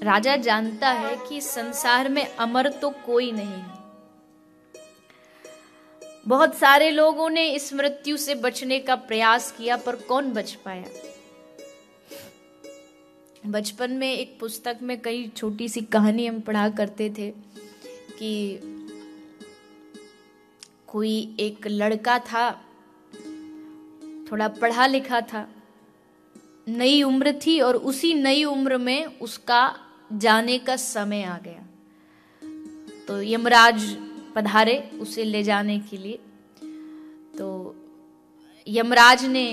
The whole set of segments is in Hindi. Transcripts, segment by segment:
राजा जानता है कि संसार में अमर तो कोई नहीं है। बहुत सारे लोगों ने इस मृत्यु से बचने का प्रयास किया, पर कौन बच पाया। बचपन में एक पुस्तक में कई छोटी सी कहानी हम पढ़ा करते थे कि कोई एक लड़का था, थोड़ा पढ़ा लिखा था, नई उम्र थी और उसी नई उम्र में उसका जाने का समय आ गया। तो यमराज पधारे उसे ले जाने के लिए। तो यमराज ने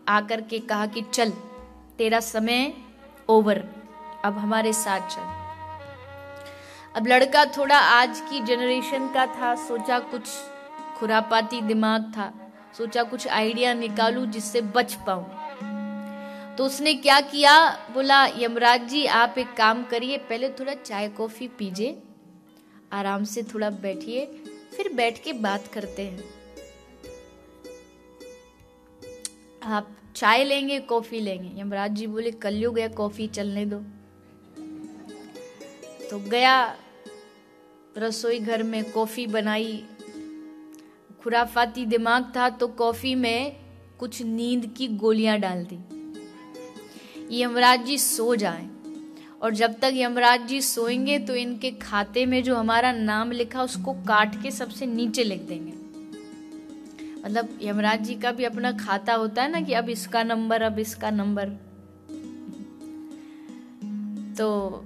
आकर के कहा कि चल, तेरा समय ओवर, अब हमारे साथ चल। अब लड़का थोड़ा आज की जनरेशन का था, सोचा कुछ खुरापाती दिमाग था, सोचा कुछ आइडिया निकालूं जिससे बच पाऊं। तो उसने क्या किया, बोला यमराज जी आप एक काम करिए, पहले थोड़ा चाय कॉफी पीजिए, आराम से थोड़ा बैठिए, फिर बैठ के बात करते हैं। आप चाय लेंगे कॉफी लेंगे? यमराज जी बोले कलयुग है, कॉफी चलने दो। तो गया रसोई घर में, कॉफी बनाई। खुराफाती दिमाग था तो कॉफी में कुछ नींद की गोलियां डाल दी, यमराज जी सो जाएं। और जब तक यमराज जी सोएंगे तो इनके खाते में जो हमारा नाम लिखा उसको काट के सबसे नीचे लिख देंगे। मतलब यमराज जी का भी अपना खाता होता है ना कि अब इसका नंबर, अब इसका नंबर। तो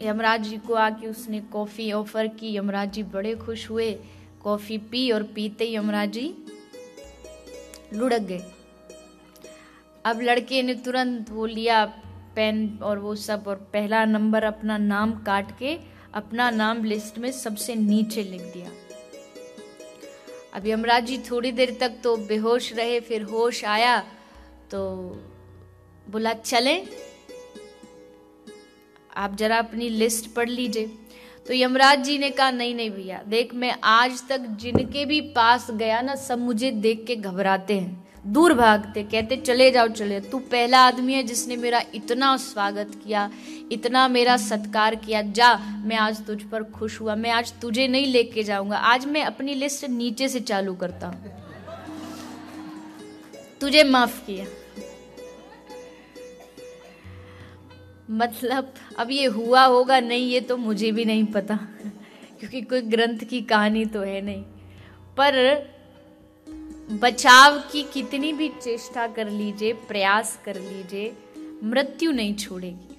यमराज जी को आके उसने कॉफी ऑफर की, यमराज जी बड़े खुश हुए, कॉफी पी और पीते ही यमराज जी लुढ़क गए। अब लड़के ने तुरंत वो लिया पेन और वो सब, और पहला नंबर अपना नाम काट के अपना नाम लिस्ट में सबसे नीचे लिख दिया। अब यमराज जी थोड़ी देर तक तो बेहोश रहे, फिर होश आया तो बोला चलें, आप जरा अपनी लिस्ट पढ़ लीजिए। तो यमराज जी ने कहा नहीं नहीं भैया, देख मैं आज तक जिनके भी पास गया ना, सब मुझे देख के घबराते हैं, दूर भागते, कहते चले जाओ चले। तू पहला आदमी है जिसने मेरा इतना स्वागत किया, इतना मेरा सत्कार किया, जा मैं आज तुझ पर खुश हुआ, मैं आज तुझे नहीं लेके जाऊंगा, आज मैं अपनी लिस्ट नीचे से चालू करता हूं, तुझे माफ किया। मतलब अब ये हुआ होगा नहीं, ये तो मुझे भी नहीं पता क्योंकि कोई ग्रंथ की कहानी तो है नहीं, पर बचाव की कितनी भी चेष्टा कर लीजिए, प्रयास कर लीजिए, मृत्यु नहीं छोड़ेगी।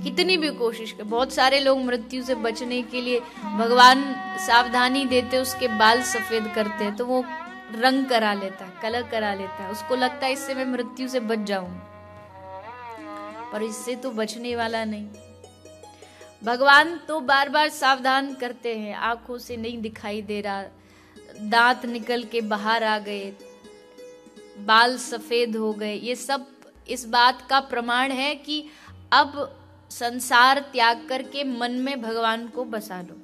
कितनी भी कोशिश कर, बहुत सारे लोग मृत्यु से बचने के लिए भगवान सावधानी देते, उसके बाल सफेद करते हैं तो वो रंग करा लेता है, कलर करा लेता है, उसको लगता है इससे मैं मृत्यु से बच जाऊं, पर इससे तो बचने वाला नहीं। भगवान तो बार बार सावधान करते हैं, आंखों से नहीं दिखाई दे रहा, दांत निकल के बाहर आ गए, बाल सफेद हो गए, ये सब इस बात का प्रमाण है कि अब संसार त्याग करके मन में भगवान को बसा लो,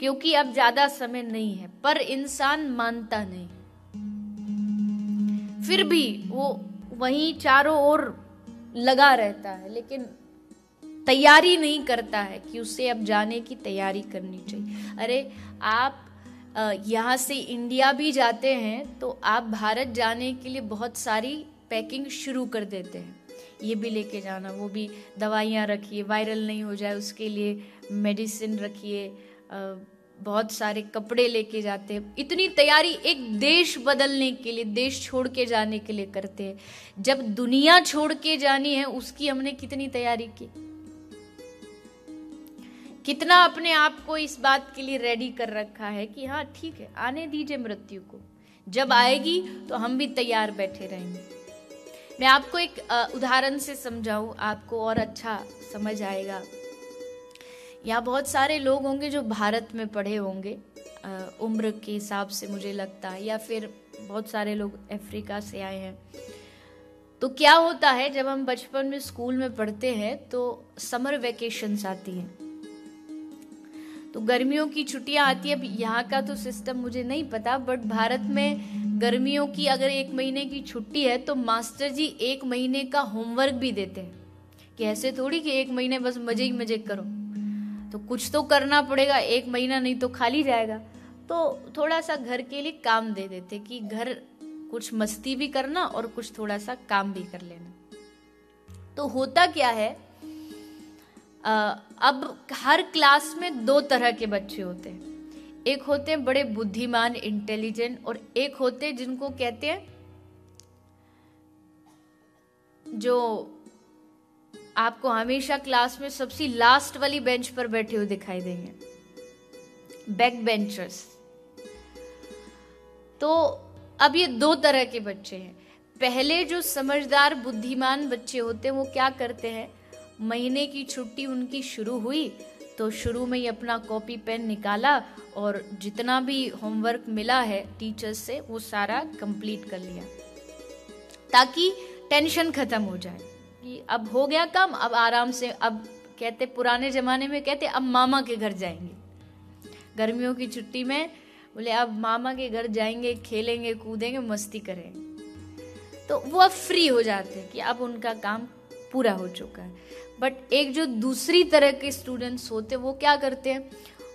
क्योंकि अब ज्यादा समय नहीं है। पर इंसान मानता नहीं, फिर भी वो वहीं चारों ओर लगा रहता है, लेकिन तैयारी नहीं करता है कि उसे अब जाने की तैयारी करनी चाहिए। अरे आप यहाँ से इंडिया भी जाते हैं तो आप भारत जाने के लिए बहुत सारी पैकिंग शुरू कर देते हैं, ये भी लेके जाना, वो भी दवाइयाँ रखिए, वायरल नहीं हो जाए उसके लिए मेडिसिन रखिए, बहुत सारे कपड़े लेके जाते हैं। इतनी तैयारी एक देश बदलने के लिए, देश छोड़ के जाने के लिए करते हैं। जब दुनिया छोड़ के जानी है उसकी हमने कितनी तैयारी की, कितना अपने आप को इस बात के लिए रेडी कर रखा है कि हाँ ठीक है, आने दीजिए मृत्यु को, जब आएगी तो हम भी तैयार बैठे रहेंगे। मैं आपको एक उदाहरण से समझाऊं, आपको और अच्छा समझ आएगा। यहाँ बहुत सारे लोग होंगे जो भारत में पढ़े होंगे उम्र के हिसाब से मुझे लगता है, या फिर बहुत सारे लोग अफ्रीका से आए हैं। तो क्या होता है, जब हम बचपन में स्कूल में पढ़ते हैं तो समर वेकेशंस आती हैं, तो गर्मियों की छुट्टियां आती है। अब यहाँ का तो सिस्टम मुझे नहीं पता, बट भारत में गर्मियों की अगर 1 महीने की छुट्टी है तो मास्टर जी 1 महीने का होमवर्क भी देते हैं कि ऐसे थोड़ी कि 1 महीने बस मजे ही मजे करो, तो कुछ तो करना पड़ेगा, 1 महीना नहीं तो खाली जाएगा। तो थोड़ा सा घर के लिए काम दे देते कि घर कुछ मस्ती भी करना और कुछ थोड़ा सा काम भी कर लेना। तो होता क्या है, अब हर क्लास में 2 तरह के बच्चे होते हैं। एक होते हैं बड़े बुद्धिमान, इंटेलिजेंट, और एक होते हैं जिनको कहते हैं जो आपको हमेशा क्लास में सबसे लास्ट वाली बेंच पर बैठे हुए दिखाई देंगे, बैक बेंचर्स। तो अब ये 2 तरह के बच्चे हैं। पहले जो समझदार बुद्धिमान बच्चे होते हैं वो क्या करते हैं, महीने की छुट्टी उनकी शुरू हुई तो शुरू में ही अपना कॉपी पेन निकाला और जितना भी होमवर्क मिला है टीचर्स से वो सारा कंप्लीट कर लिया, ताकि टेंशन खत्म हो जाए कि अब हो गया काम, अब आराम से, अब कहते पुराने जमाने में कहते अब मामा के घर जाएंगे, गर्मियों की छुट्टी में बोले अब मामा के घर जाएंगे, खेलेंगे कूदेंगे मस्ती करेंगे। तो वो अब फ्री हो जाते हैं कि अब उनका काम पूरा हो चुका है। बट एक जो दूसरी तरह के स्टूडेंट्स होते हैं वो क्या करते हैं,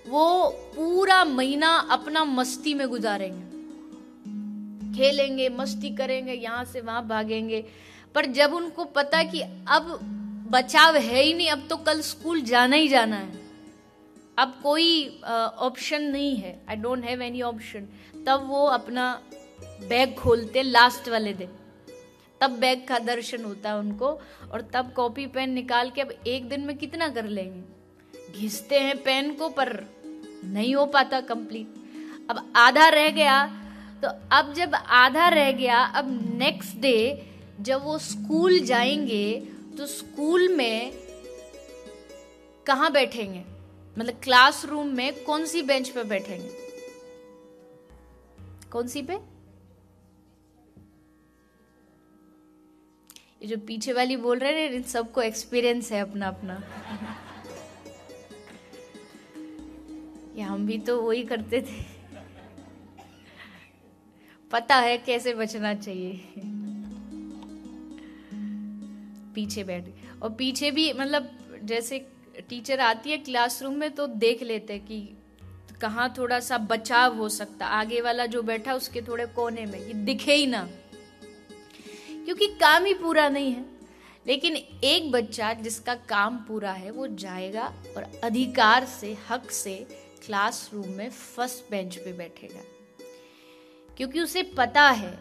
वो पूरा महीना अपना मस्ती में गुजारेंगे, खेलेंगे मस्ती करेंगे, यहाँ से वहां भागेंगे। पर जब उनको पता कि अब बचाव है ही नहीं, अब तो कल स्कूल जाना ही जाना है, अब कोई ऑप्शन नहीं है, I don't have any option, तब वो अपना बैग खोलते लास्ट वाले दिन, तब बैग का दर्शन होता है उनको, और तब कॉपी पेन निकाल के अब एक दिन में कितना कर लेंगे, घिसते हैं पेन को पर नहीं हो पाता कंप्लीट। अब आधा रह गया, तो अब जब आधा रह गया, अब नेक्स्ट डे जब वो स्कूल जाएंगे तो स्कूल में कहाँ बैठेंगे, मतलब क्लासरूम में कौन सी बेंच पे बैठेंगे, कौन सी पे, ये जो पीछे वाली बोल रहे हैं इन सबको एक्सपीरियंस है अपना अपना। ये हम भी तो वही करते थे, पता है कैसे बचना चाहिए। पीछे बैठ, और पीछे भी मतलब जैसे टीचर आती है क्लासरूम में तो देख लेते हैं कि कहाँ थोड़ा सा बचाव हो सकता, आगे वाला जो बैठा उसके थोड़े कोने में, ये दिखे ही ना, क्योंकि काम ही पूरा नहीं है। लेकिन एक बच्चा जिसका काम पूरा है वो जाएगा और अधिकार से, हक से क्लासरूम में फर्स्ट बेंच पे बैठेगा, क्योंकि उसे पता है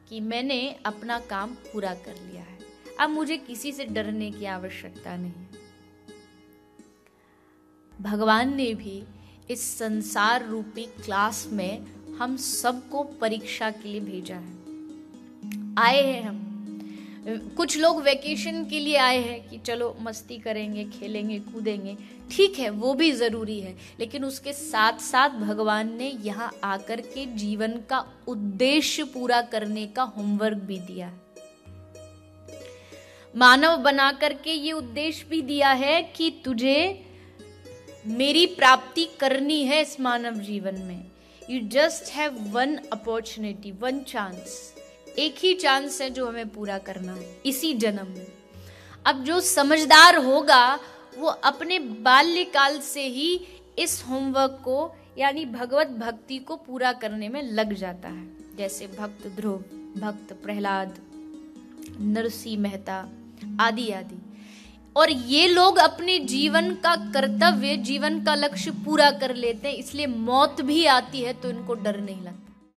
कि मैंने अपना काम पूरा कर लिया है, अब मुझे किसी से डरने की आवश्यकता नहीं है। भगवान ने भी इस संसार रूपी क्लास में हम सबको परीक्षा के लिए भेजा है। आए हैं हम, कुछ लोग वेकेशन के लिए आए हैं कि चलो मस्ती करेंगे, खेलेंगे कूदेंगे, ठीक है वो भी जरूरी है, लेकिन उसके साथ साथ भगवान ने यहाँ आकर के जीवन का उद्देश्य पूरा करने का होमवर्क भी दिया है। मानव बना करके ये उद्देश्य भी दिया है कि तुझे मेरी प्राप्ति करनी है इस मानव जीवन में। You just have one opportunity, one chance, एक ही चांस है जो हमें पूरा करना है इसी जन्म में। अब जो समझदार होगा वो अपने बाल्यकाल से ही इस होमवर्क को यानी भगवत भक्ति को पूरा करने में लग जाता है, जैसे भक्त ध्रुव, भक्त प्रहलाद, नरसिंह मेहता आदि आदि। और ये लोग अपने जीवन का कर्तव्य, जीवन का लक्ष्य पूरा कर लेते हैं, इसलिए मौत भी आती है तो इनको डर नहीं लगता।